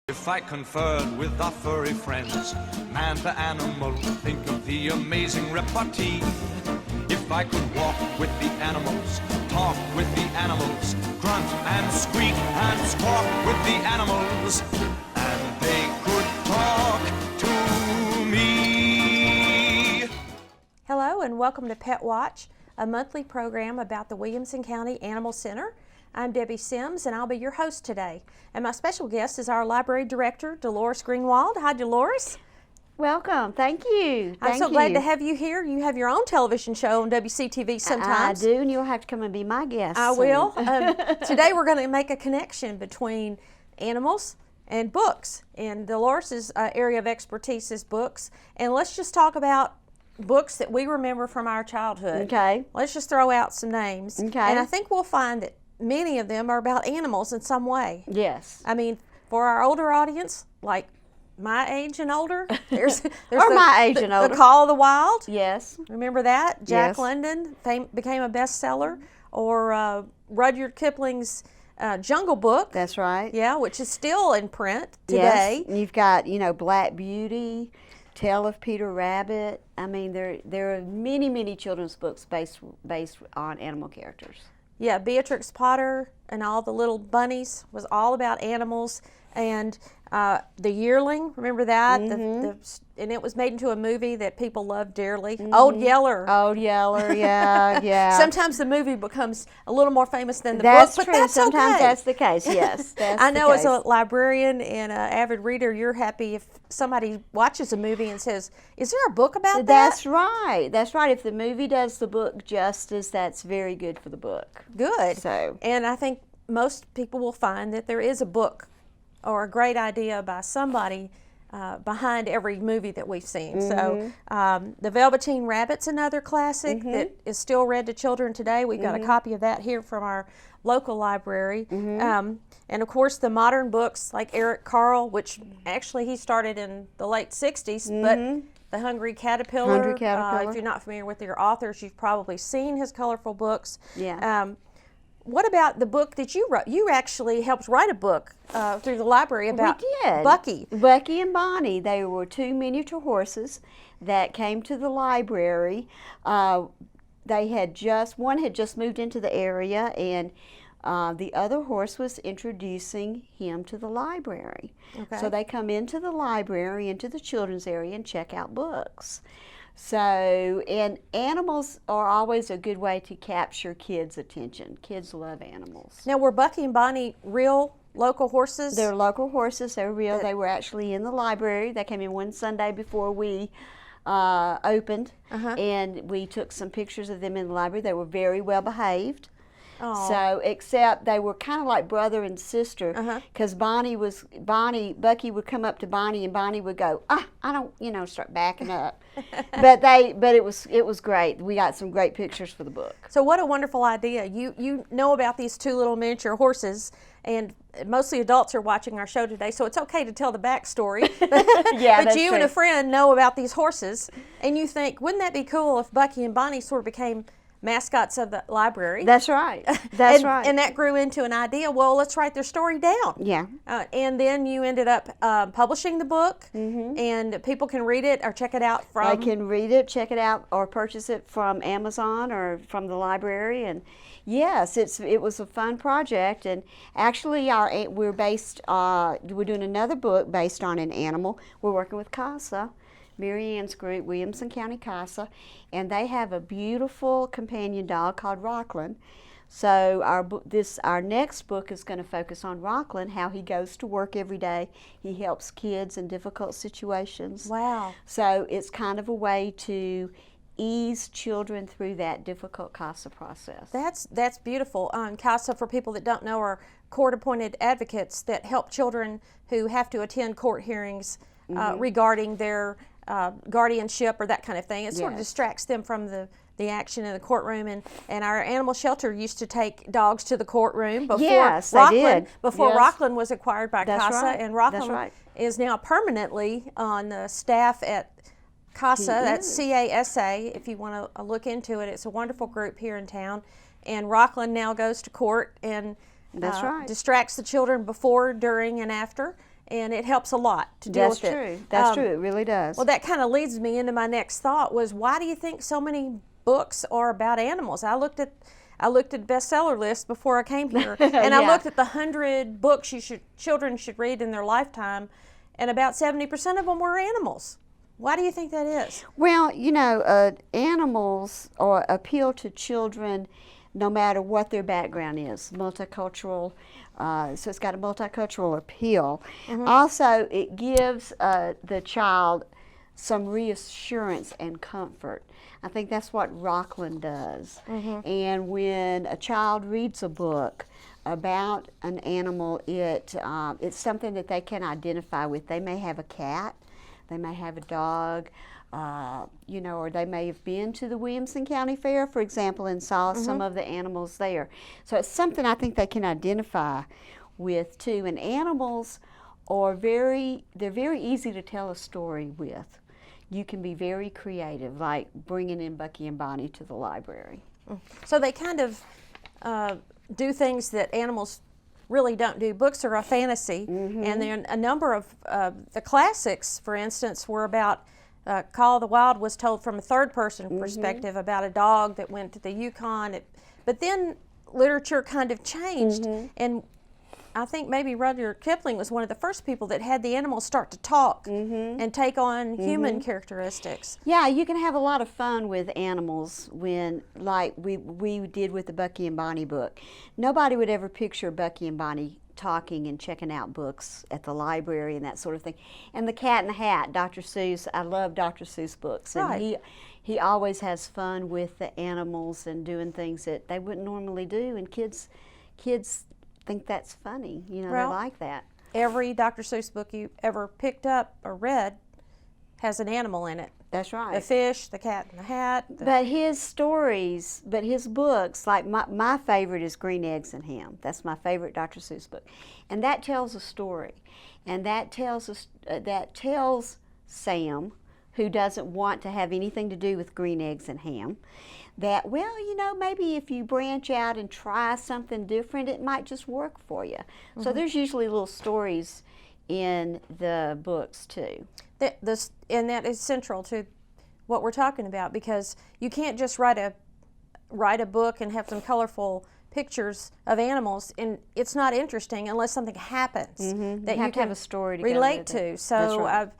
If I conferred with our furry friends, man to animal, think of the amazing repartee. If I could walk with the animals, talk with the animals, grunt and squeak and squawk with the animals, and they could talk to me. Hello and welcome to Pet Watch, a monthly program about the Williamson County Animal Center. I'm Debbie Sims, and I'll be your host today. And my special guest is our library director, Dolores Greenwald. Hi, Dolores. Welcome. Thank you. I'm so glad to have you here. You have your own television show on WCTV sometimes. I do, and you'll have to come and be my guest. I will. Today we're going to make a connection between animals and books. And Dolores' area of expertise is books. And let's just talk about books that we remember from our childhood. Okay. Let's just throw out some names. Okay. And I think we'll find that many of them are about animals in some way. Yes. I mean, for our older audience, like my age and older, there's or my age and older. The Call of the Wild. Yes. Remember that? Jack Yes. London became a bestseller. Or Rudyard Kipling's Jungle Book. That's right. Yeah, which is still in print today. Yes. And you've got, Black Beauty, Tale of Peter Rabbit. I mean, there are many children's books based on animal characters. Yeah, Beatrix Potter and all the little bunnies was all about animals. And The Yearling, remember that? And it was made into a movie that people loved dearly. Old Yeller. Old Yeller, yeah. Sometimes the movie becomes a little more famous than the That's book, but true. that's Sometimes okay. that's the case, yes. I know as a librarian and an avid reader, you're happy if somebody watches a movie and says, is there a book about that? That's right. That's right. If the movie does the book justice, that's very good for the book. Good. So. And I think most people will find that there is a book or a great idea by somebody behind every movie that we've seen. So The Velveteen Rabbit's another classic that is still read to children today. We've got a copy of that here from our local library. And of course the modern books like Eric Carle, which actually he started in the late 60s, but The Hungry Caterpillar. If you're not familiar with their authors, you've probably seen his colorful books. Yeah. What about the book that you wrote? You actually helped write a book through the library about Bucky. Bucky and Bonnie. They were two miniature horses that came to the library. One had just moved into the area, and the other horse was introducing him to the library. Okay. So they come into the library, into the children's area, and check out books. So, and animals are always a good way to capture kids' attention. Kids love animals. Now, were Bucky and Bonnie real local horses? They're local horses. They're real. They were actually in the library. They came in one Sunday before we opened, and we took some pictures of them in the library. They were very well behaved. Oh. So, except they were kind of like brother and sister, because Bucky would come up to Bonnie, and Bonnie would go, I don't, start backing up. but it was great. We got some great pictures for the book. So what a wonderful idea. You know about these two little miniature horses, and mostly adults are watching our show today, so it's okay to tell the backstory. Yeah, but you true. and a friend know about these horses, and you think, wouldn't that be cool if Bucky and Bonnie sort of became mascots of the library? That's right. That's right. And that grew into an idea, well, let's write their story down. Yeah. And then you ended up publishing the book, and people can read it or check it out from... They can read it, check it out, or purchase it from Amazon or from the library. And yes, it was a fun project. And actually, we're doing another book based on an animal. We're working with CASA, Mary Ann's group, Williamson County CASA, and they have a beautiful companion dog called Rockland. So our next book is going to focus on Rockland, how he goes to work every day. He helps kids in difficult situations. Wow. So it's kind of a way to ease children through that difficult CASA process. That's beautiful. CASA, for people that don't know, are court-appointed advocates that help children who have to attend court hearings regarding their guardianship or that kind of thing. It sort of distracts them from the action in the courtroom, and our animal shelter used to take dogs to the courtroom before Rockland was acquired by CASA, and Rockland is now permanently on the staff at CASA. That's CASA. If you want to look into it, it's a wonderful group here in town, and Rockland now goes to court and distracts the children before, during, and after. and it helps a lot to deal That's with true. it. That's true. It really does. Well, that kind of leads me into my next thought was, why do you think so many books are about animals? I looked at bestseller list before I came here, and I Yeah. looked at the 100 books children should read in their lifetime, and about 70% of them were animals. Why do you think that is? Well, animals appeal to children no matter what their background is. Multicultural, so it's got a multicultural appeal. Also, it gives the child some reassurance and comfort. I think that's what Rockland does. And when a child reads a book about an animal, it's something that they can identify with. They may have a cat, they may have a dog, or they may have been to the Williamson County Fair, for example, and saw some of the animals there. So it's something I think they can identify with too. And animals are they're very easy to tell a story with. You can be very creative, like bringing in Bucky and Bonnie to the library. So they kind of do things that animals really don't do. Books are a fantasy, and then a number of the classics, for instance, were about Call of the Wild was told from a third-person perspective about a dog that went to the Yukon. But then literature kind of changed, and I think maybe Rudyard Kipling was one of the first people that had the animals start to talk and take on human characteristics. Yeah, you can have a lot of fun with animals when, like we did with the Bucky and Bonnie book. Nobody would ever picture Bucky and Bonnie talking and checking out books at the library and that sort of thing. And the Cat in the Hat, Dr. Seuss, I love Dr. Seuss books. And Right. he always has fun with the animals and doing things that they wouldn't normally do. And kids think that's funny. They like that. Every Dr. Seuss book you ever picked up or read has an animal in it. That's right. The fish, the cat in the hat. But his books, like my favorite is Green Eggs and Ham. That's my favorite Dr. Seuss book. And that tells a story. And that tells Sam, who doesn't want to have anything to do with green eggs and ham, that, maybe if you branch out and try something different, it might just work for you. So there's usually little stories in the books too. And that is central to what we're talking about, because you can't just write a book and have some colorful pictures of animals, and it's not interesting unless something happens that You have you to have can a story to go relate with it. to. So That's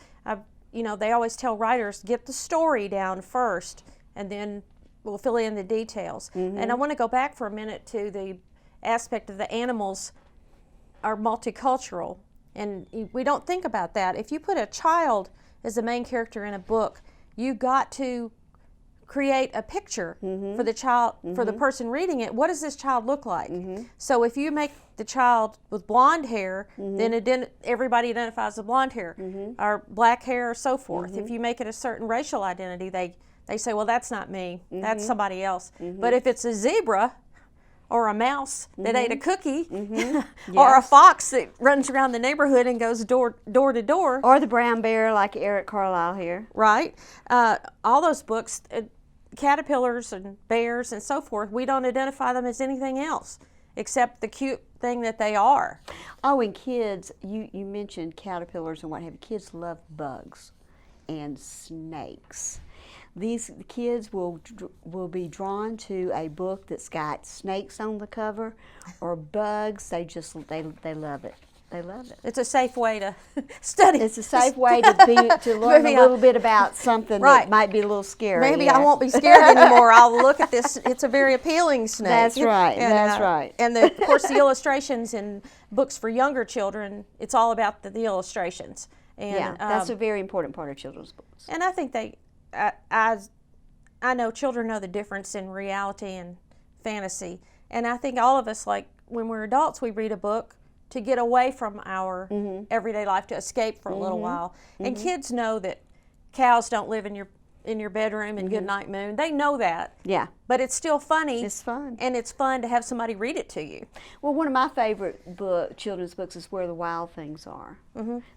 right. they always tell writers, get the story down first, and then we'll fill in the details. And I want to go back for a minute to the aspect of the animals are multicultural, and we don't think about that. If you put a child as the main character in a book, you got to create a picture for the child, for the person reading it. What does this child look like? So if you make the child with blonde hair, then everybody identifies with blonde hair, or black hair, or so forth. If you make it a certain racial identity, they say, well, that's not me, that's somebody else. But if it's a zebra, or a mouse that ate a cookie, or a fox that runs around the neighborhood and goes door to door. Or the brown bear, like Eric Carlisle here. Right. All those books, caterpillars and bears and so forth, we don't identify them as anything else except the cute thing that they are. Oh, and kids, you mentioned caterpillars and what have you. Kids love bugs and snakes. These kids will be drawn to a book that's got snakes on the cover or bugs. They love it. They love it. It's a safe way to study. It's a safe way to learn a little bit about something that might be a little scary. Maybe I won't be scared anymore. I'll look at this. It's a very appealing snake. That's right. And, that's right. And of course, the illustrations in books for younger children, it's all about the illustrations. And, that's a very important part of children's books. And I think I know children know the difference in reality and fantasy. And I think all of us, like when we're adults, we read a book to get away from our everyday life, to escape for a little while. And kids know that cows don't live in your bedroom and Goodnight Moon. They know that. Yeah. But it's still funny. It's fun. And it's fun to have somebody read it to you. Well, one of my favorite children's books is Where the Wild Things Are.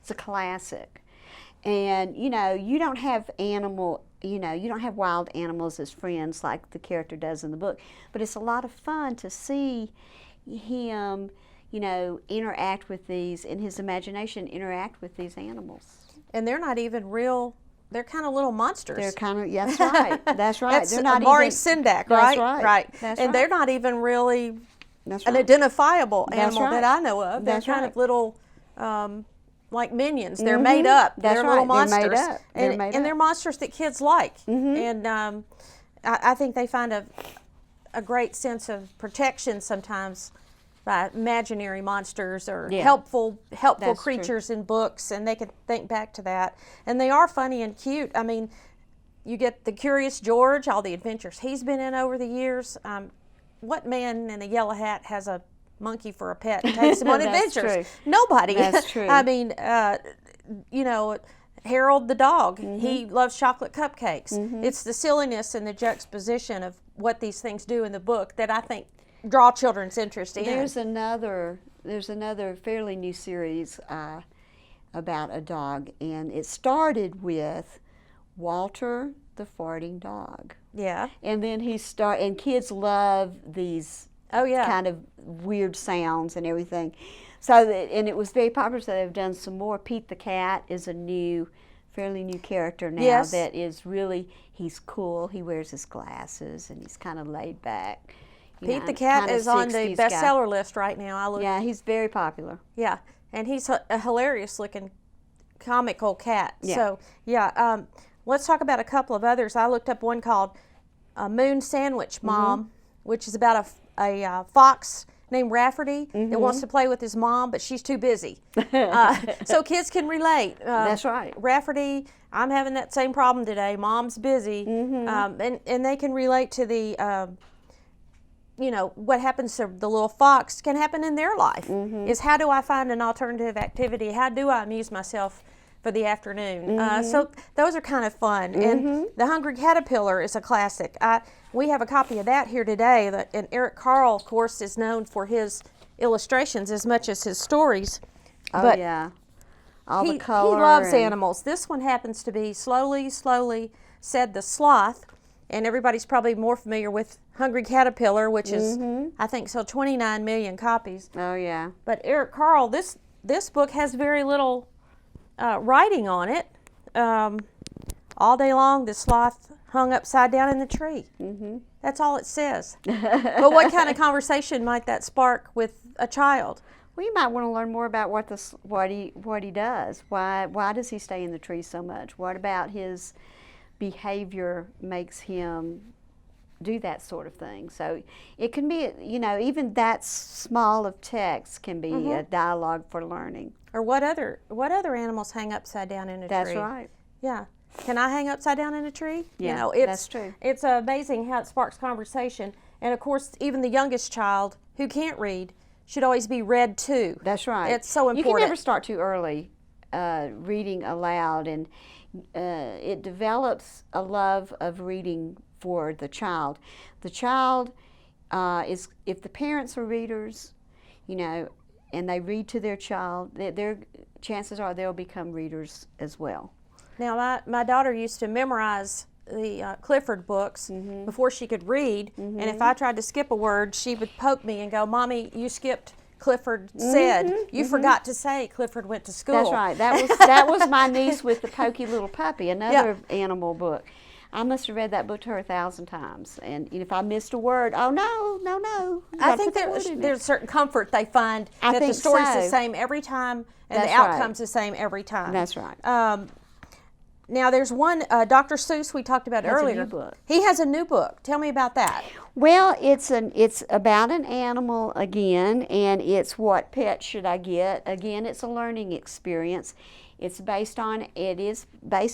It's a classic. And, you don't have you don't have wild animals as friends like the character does in the book. But it's a lot of fun to see him, interact with these, in his imagination, interact with these animals. And they're not even real. They're kind of little monsters. They're kind of, that's right. That's right. That's they're not Amari even, Sindak, that's right? right. Right. That's and right. they're not even really That's an right. identifiable That's animal right. that I know of. They're That's kind right. of little, like minions. They're made up. That's they're little right. They're monsters. made up. They're And, made and they're up. monsters that kids like. And I think they find a great sense of protection sometimes by imaginary monsters or Yeah. helpful That's true. creatures in books, and they can think back to that. And they are funny and cute. I mean, you get the Curious George, all the adventures he's been in over the years. What man in a yellow hat has a monkey for a pet and takes him on That's adventures? true. Nobody. That's true. I mean, Harold the dog, he loves chocolate cupcakes. It's the silliness and the juxtaposition of what these things do in the book that I think draw children's interest in. There's another fairly new series about a dog, and it started with Walter the farting dog. Yeah. And then and kids love these Oh, yeah. kind of weird sounds and everything. And it was very popular, so they've done some more. Pete the cat is a fairly new character now. Yes. That is really, he's cool. He wears his glasses and he's kind of laid back. Pete the cat kind of is on the 60s guy. bestseller list right now. Yeah, he's very popular. Yeah, and he's a hilarious looking comical cat. Yeah. So, yeah, let's talk about a couple of others. I looked up one called Moon Sandwich Mom, which is about a fox named Rafferty that wants to play with his mom, but she's too busy. So kids can relate. That's right. Rafferty, I'm having that same problem today. Mom's busy. And they can relate to the what happens to the little fox can happen in their life. Is how do I find an alternative activity? How do I amuse myself for the afternoon? So those are kind of fun. And The Hungry Caterpillar is a classic. We have a copy of that here today. And Eric Carle, of course, is known for his illustrations as much as his stories. Oh, But yeah. All he the color. loves and- animals. This one happens to be Slowly, Slowly Said the Sloth. And everybody's probably more familiar with Hungry Caterpillar, which is, I think, sold 29 million copies. Oh, yeah. But Eric Carle, this book has very little writing on it. All day long, the sloth hung upside down in the tree. That's all it says. But what kind of conversation might that spark with a child? Well, you might want to learn more about what he does. Why does he stay in the tree so much? What about his behavior makes him do that sort of thing? So it can be, even that small of text can be a dialogue for learning. Or what other animals hang upside down in a tree? That's right. Yeah. Can I hang upside down in a tree? Yeah, that's true. It's amazing how it sparks conversation. And of course, even the youngest child who can't read should always be read to. That's right. It's so important. You can never start too early reading aloud, and it develops a love of reading for the child. The child if the parents are readers, and they read to their child, their chances are they'll become readers as well. Now, my daughter used to memorize the Clifford books before she could read, and if I tried to skip a word, she would poke me and go, "Mommy, you skipped Clifford said. You forgot to say Clifford went to school." That's right. That was my niece with the Pokey Little Puppy, another animal book. I must have read that book to her 1,000 times, and if I missed a word, oh no. I think there's a certain comfort they find I that the think story's so. the same every time, and That's the right. outcome's the same every time. That's right. Now, there's one, Dr. Seuss we talked about Has a earlier. new book. He has a new book. Tell me about that. Well, it's about an animal again, and it's what pet should I get? Again, it's a learning experience. It is based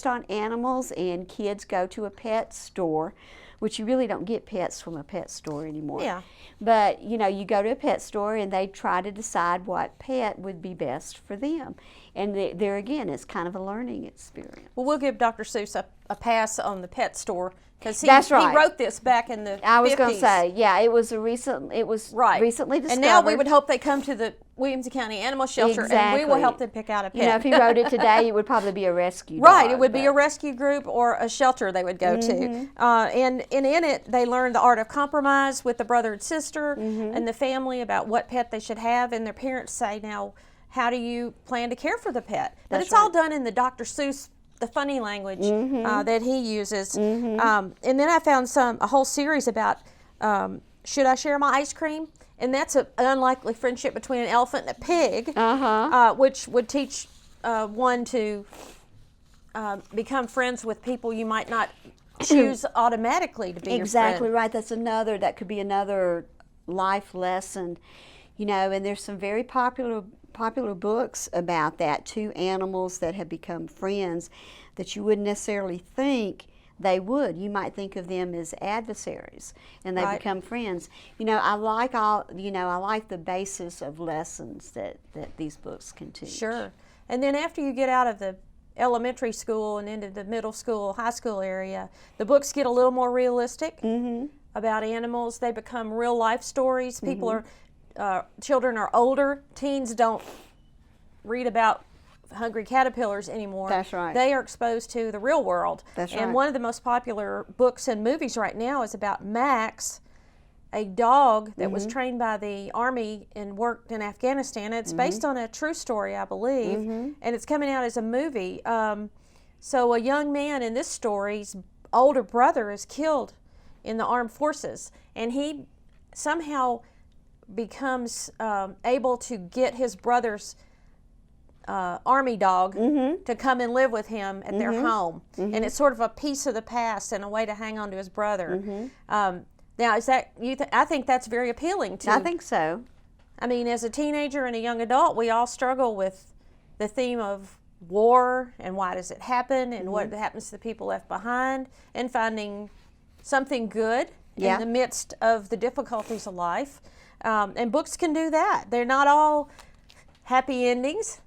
on animals, and kids go to a pet store, which you really don't get pets from a pet store anymore. Yeah. But you go to a pet store and they try to decide what pet would be best for them. And there again, it's kind of a learning experience. Well, we'll give Dr. Seuss a pass on the pet store Because That's right. he wrote this back in the I was 50s. going to say, yeah, it was recently discovered. And now we would hope they come to the Williamson County Animal Shelter, and we will Exactly. help them pick out a pet. You know, if he wrote it today, it would probably be a rescue Right, dog, it would be but- a rescue group or a shelter they would go to. And in it, they learn the art of compromise with the brother and sister and the family about what pet they should have. And their parents say, now, how do you plan to care for the pet? But That's it's all right. done in the Dr. Seuss, the funny language that he uses. And then I found a whole series about should I share my ice cream? And that's an unlikely friendship between an elephant and a pig, which would teach one to become friends with people you might not choose automatically to be Exactly your friend. right. That could be another life lesson, you know. And there's some very popular books about that. Two animals that have become friends that you wouldn't necessarily think they would. You might think of them as adversaries, and they Right. become friends. You know, I like the basis of lessons that these books can teach. Sure. And then after you get out of the elementary school and into the middle school, high school area, the books get a little more realistic about animals. They become real life stories. People children are older. Teens don't read about hungry caterpillars anymore. That's right. They are exposed to the real world. That's and right. one of the most popular books and movies right now is about Max, a dog that was trained by the Army and worked in Afghanistan. It's based on a true story, I believe, and it's coming out as a movie. So a young man in this story's older brother is killed in the armed forces, and he somehow becomes able to get his brother's army dog to come and live with him at their home, and it's sort of a piece of the past and a way to hang on to his brother. Now, is that I think that's very appealing to. I think so. I mean, as a teenager and a young adult, we all struggle with the theme of war and why does it happen and what happens to the people left behind, and finding something good in the midst of the difficulties of life. And books can do that. They're not all happy endings.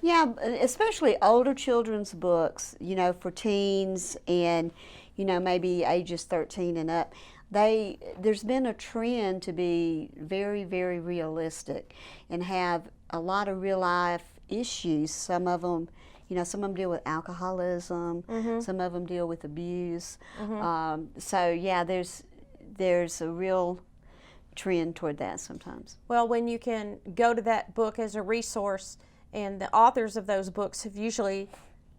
Yeah, especially older children's books, you know, for teens and, you know, maybe ages 13 and up. There's been a trend to be very, very realistic and have a lot of real life issues. Some of them, you know, some of them deal with alcoholism, some of them deal with abuse. So yeah, there's a real trend toward that sometimes. Well, when you can go to that book as a resource, and the authors of those books have usually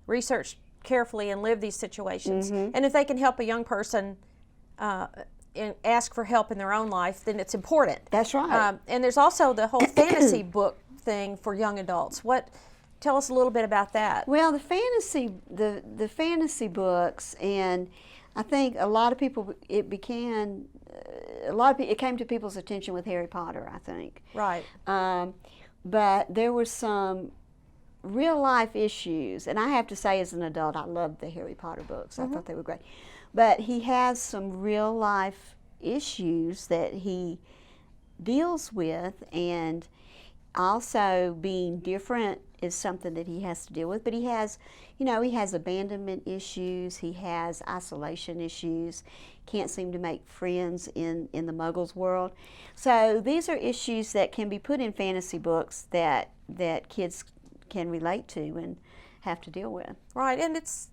researched carefully and lived these situations, and if they can help a young person and ask for help in their own life, then it's important. That's right. And there's also the whole fantasy book thing for young adults. Tell us a little bit about that. Well, the fantasy books, and I think a lot of people, it came to people's attention with Harry Potter, I think. Right. But there were some real life issues, and I have to say, as an adult, I loved the Harry Potter books. I thought they were great. But he has some real life issues that he deals with, and also being different is something that he has to deal with. But he has, you know, he has abandonment issues, he has isolation issues, can't seem to make friends in the Muggles world. So these are issues that can be put in fantasy books that kids can relate to and have to deal with. Right, and it's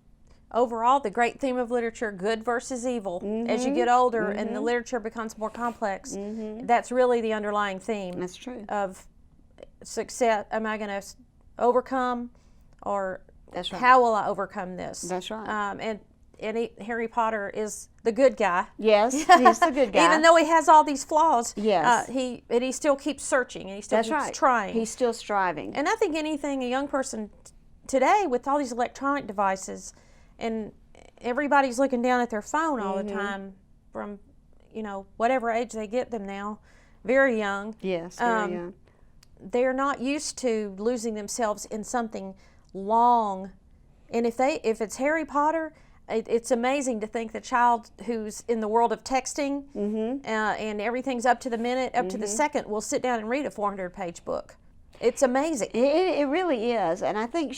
overall the great theme of literature, good versus evil. As you get older and the literature becomes more complex, that's really the underlying theme. That's true. Of success. Am I going to overcome, or That's right. how will I overcome this? That's right. And Harry Potter is the good guy. Yes, he's the good guy. Even though he has all these flaws, Yes. he still keeps searching and he still That's keeps right. trying. He's still striving. And I think anything a young person today, with all these electronic devices, and everybody's looking down at their phone all the time, from, you know, whatever age they get them now, very young. Yes, very young. They're not used to losing themselves in something long. And if it's Harry Potter, it's amazing to think the child who's in the world of texting and everything's up to the minute, up to the second, will sit down and read a 400-page book. It's amazing. It really is, and I think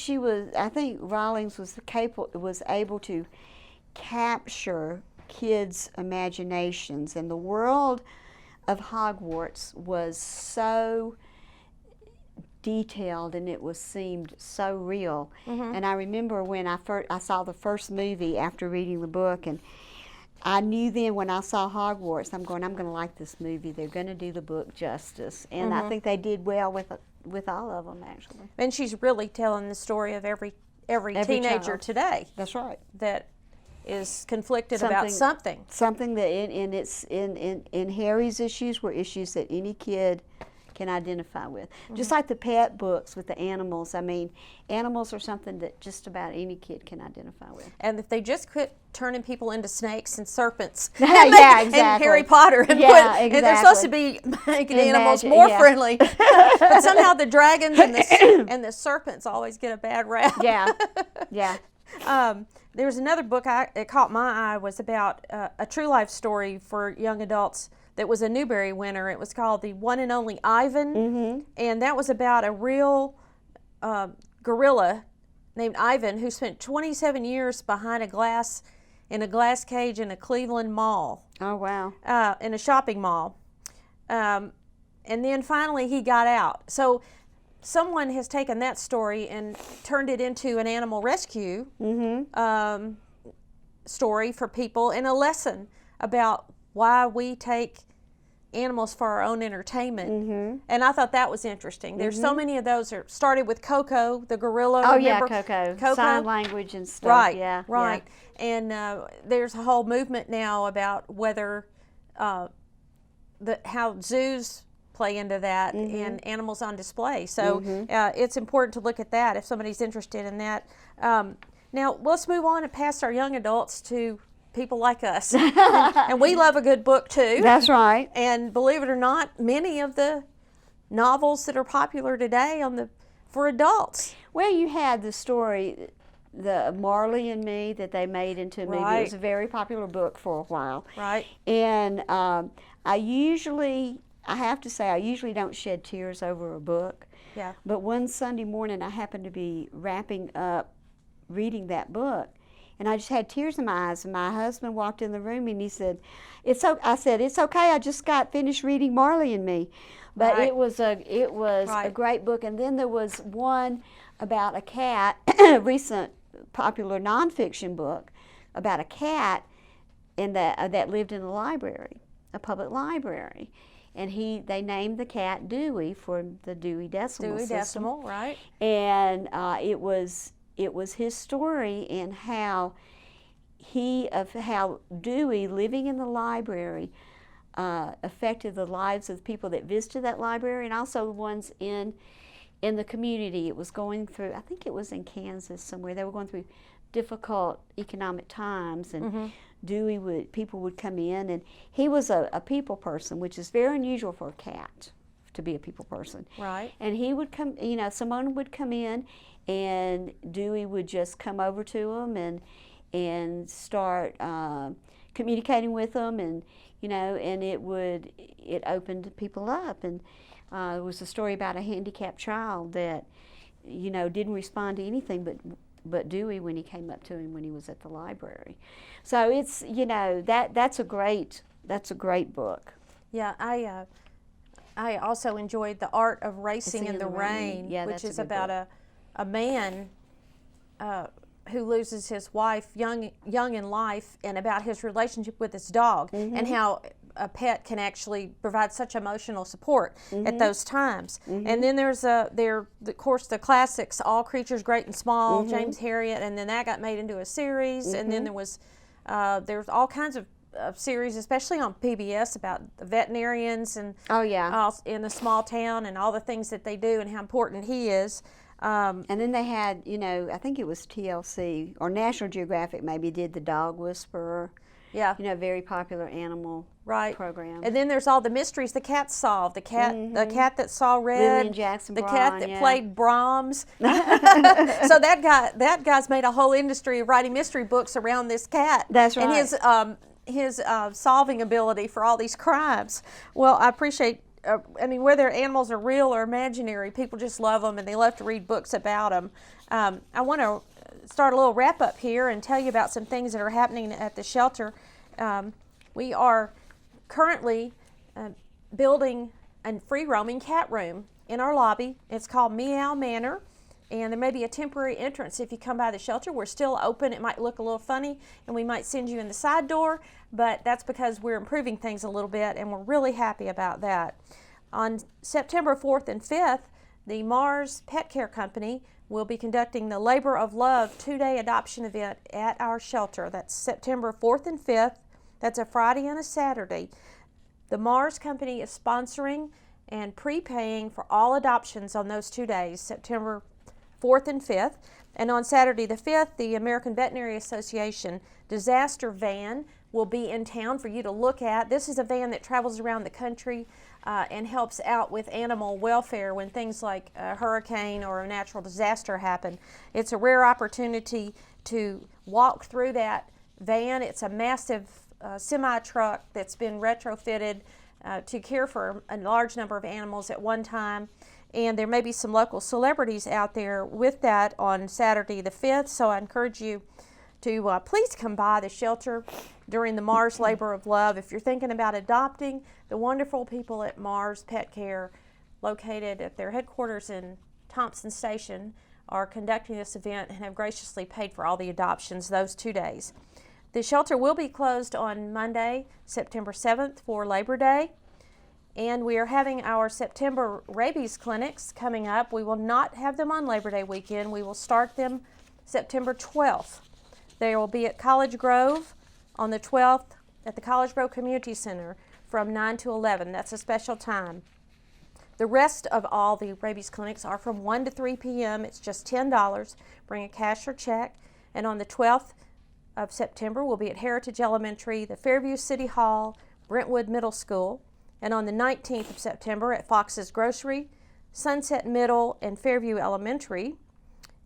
Rawlings was able to capture kids' imaginations, and the world of Hogwarts was so detailed, and seemed so real. And I remember when I saw the first movie after reading the book, and I knew then when I saw Hogwarts, I'm going to like this movie. They're going to do the book justice, and I think they did well with all of them, actually. And she's really telling the story of every teenager child. today. That's right. That is conflicted about something. Something that in Harry's issues were issues that any kid can identify with. Just like the pet books with the animals. I mean, animals are something that just about any kid can identify with. And if they just quit turning people into snakes and serpents, yeah, exactly. and Harry Potter, and exactly. and they're supposed to be making animals more friendly, but somehow the dragons and the serpents always get a bad rap. Yeah, yeah. There was another book that caught my eye, was about a true life story for young adults that was a Newbery winner. It was called The One and Only Ivan, and that was about a real gorilla named Ivan who spent 27 years behind in a glass cage in a Cleveland mall. Oh, wow. In a shopping mall. And then finally he got out. So someone has taken that story and turned it into an animal rescue story for people, and a lesson about why we take animals for our own entertainment. And I thought that was interesting. There's so many of those. Started with Coco, the gorilla. Oh, remember? yeah, Coco. Sign language and stuff. Right, yeah, right. Yeah. And there's a whole movement now about whether how zoos play into that and animals on display. So it's important to look at that if somebody's interested in that. Now let's move on and past our young adults to people like us. And we love a good book too. That's right. And believe it or not, many of the novels that are popular today for adults. Well, you had the story, the Marley and Me, that they made into a movie. Right. It was a very popular book for a while. Right. And I have to say, I usually don't shed tears over a book. Yeah. But one Sunday morning, I happened to be wrapping up reading that book, and I just had tears in my eyes. And my husband walked in the room, and he said, I said, "It's okay. I just got finished reading Marley and Me." But Right. it was a Right. great book. And then there was one about a cat, a recent popular nonfiction book about a cat that lived in a library, a public library. And they named the cat Dewey for the Dewey Decimal System. Dewey Decimal, right. And it was his story, and how Dewey living in the library affected the lives of the people that visited that library, and also the ones in the community. It was going through, I think it was in Kansas somewhere, they were going through difficult economic times, and people would come in, and he was a people person, which is very unusual for a cat to be a people person. Right. And he would come, someone would come in, and Dewey would just come over to him and start communicating with them, and it opened people up. And it was a story about a handicapped child that didn't respond to anything but Dewey when he came up to him when he was at the library. So it's that's a great book. Yeah, I also enjoyed The Art of Racing in the Rain, Yeah, which that's a is good about book. a man who loses his wife young in life, and about his relationship with his dog, and how a pet can actually provide such emotional support at those times. And then there's of course the classics, All Creatures Great and Small, James Herriot, and then that got made into a series. And then there's all kinds of series, especially on PBS, about the veterinarians and in the small town and all the things that they do and how important he is. And then they had, I think it was TLC or National Geographic maybe did the Dog Whisperer. Yeah. Very popular animal program. And then there's all the mysteries the cat solved. The cat that saw red. Lillian Jackson the Braun, cat that played Brahms. So that guy's made a whole industry of writing mystery books around this cat. That's right. And his solving ability for all these crimes. Well, I appreciate. Whether animals are real or imaginary, people just love them, and they love to read books about them. I want to start a little wrap up here and tell you about some things that are happening at the shelter. We are currently building a free roaming cat room in our lobby. It's called Meow Manor, and there may be a temporary entrance if you come by the shelter. We're still open. It might look a little funny, and we might send you in the side door, but that's because we're improving things a little bit, and we're really happy about that. On September 4th and 5th, the Mars Pet Care Company will be conducting the Labor of Love 2-day adoption event at our shelter. That's September 4th and 5th. That's a Friday and a Saturday. The Mars Company is sponsoring and prepaying for all adoptions on those 2 days, September 4th and 5th. And on Saturday the 5th, the American Veterinary Association disaster van will be in town for you to look at. This is a van that travels around the country and helps out with animal welfare when things like a hurricane or a natural disaster happen. It's a rare opportunity to walk through that van. It's a massive semi-truck that's been retrofitted to care for a large number of animals at one time. And there may be some local celebrities out there with that on Saturday the 5th, so I encourage you to please come by the shelter during the Mars Labor of Love. If you're thinking about adopting, the wonderful people at Mars Pet Care, located at their headquarters in Thompson Station, are conducting this event and have graciously paid for all the adoptions those 2 days. The shelter will be closed on Monday, September 7th for Labor Day. And we are having our September rabies clinics coming up. We will not have them on Labor Day weekend. We will start them September 12th. They will be at College Grove on the 12th at the College Grove Community Center from 9 to 11. That's a special time. The rest of all the rabies clinics are from 1 to 3 p.m. It's just $10. Bring a cash or check. And on the 12th of September, we'll be at Heritage Elementary, the Fairview City Hall, Brentwood Middle School. And on the 19th of September at Fox's Grocery, Sunset Middle, and Fairview Elementary.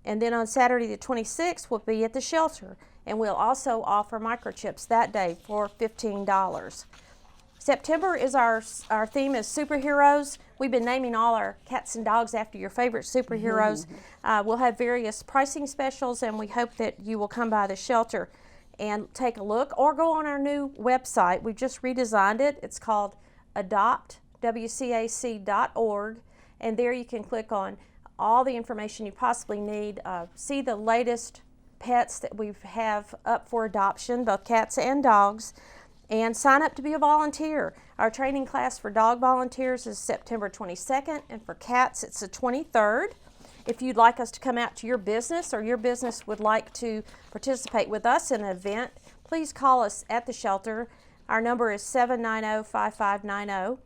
And then on Saturday the 26th, we'll be at the shelter. And we'll also offer microchips that day for $15. September is our theme is superheroes. We've been naming all our cats and dogs after your favorite superheroes. We'll have various pricing specials, and we hope that you will come by the shelter and take a look or go on our new website. We've just redesigned it. It's called adoptwcac.org, and there you can click on all the information you possibly need. See the latest pets that we have up for adoption, both cats and dogs, and sign up to be a volunteer. Our training class for dog volunteers is September 22nd, and for cats it's the 23rd. If you'd like us to come out to your business, or your business would like to participate with us in an event, please call us at the shelter. Our number is 790-5590.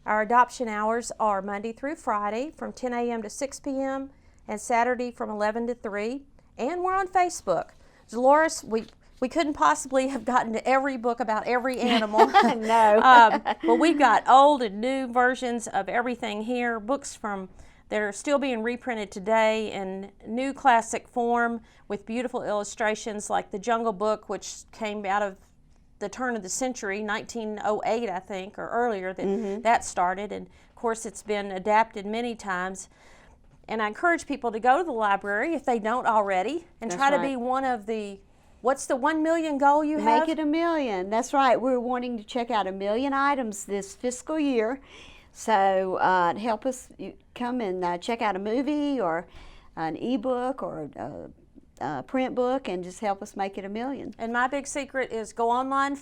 Our adoption hours are Monday through Friday from 10 a.m. to 6 p.m. and Saturday from 11 to 3. And we're on Facebook. Dolores, we couldn't possibly have gotten to every book about every animal. No. But we've got old and new versions of everything here, books that are still being reprinted today in new classic form with beautiful illustrations, like the Jungle Book, which came out of the turn of the century, 1908, I think, or earlier, that started. And of course, it's been adapted many times. And I encourage people to go to the library if they don't already, and try to be one of the, what's the 1 million goal you have? Make it 1 million. That's right. We're wanting to check out 1 million items this fiscal year. So help us come and check out a movie or an ebook or a print book, and just help us make it 1 million. And my big secret is I go online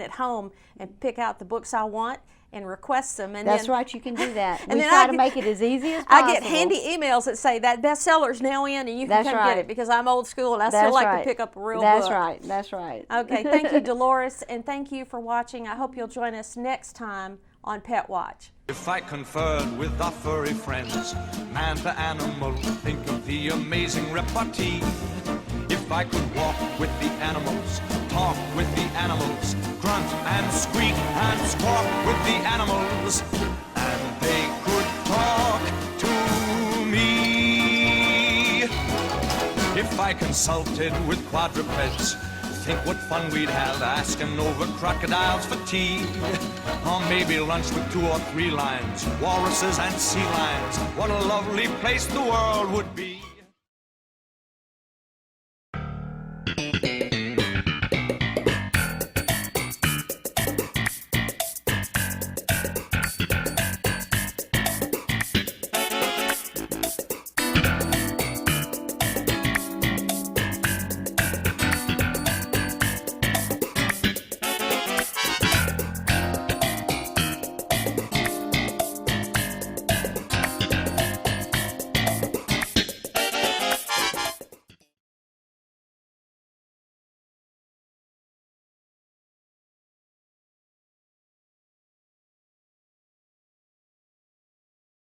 at home and pick out the books I want and request them. And that's then, right, you can do that. And we then try to make it as easy as possible. I get handy emails that say that bestseller's now in, and you can come get it, because I'm old school and I still like to pick up a real book. That's right. Okay, thank you, Dolores, and thank you for watching. I hope you'll join us next time on Pet Watch. If I conferred with our furry friends, man to animal, think of the amazing repartee. If I could walk with the animals, talk with the animals, grunt and squeak and squawk with the animals, and they could talk to me. If I consulted with quadrupeds, think what fun we'd have asking over crocodiles for tea. Or maybe lunch with 2 or 3 lions, walruses and sea lions. What a lovely place the world would be.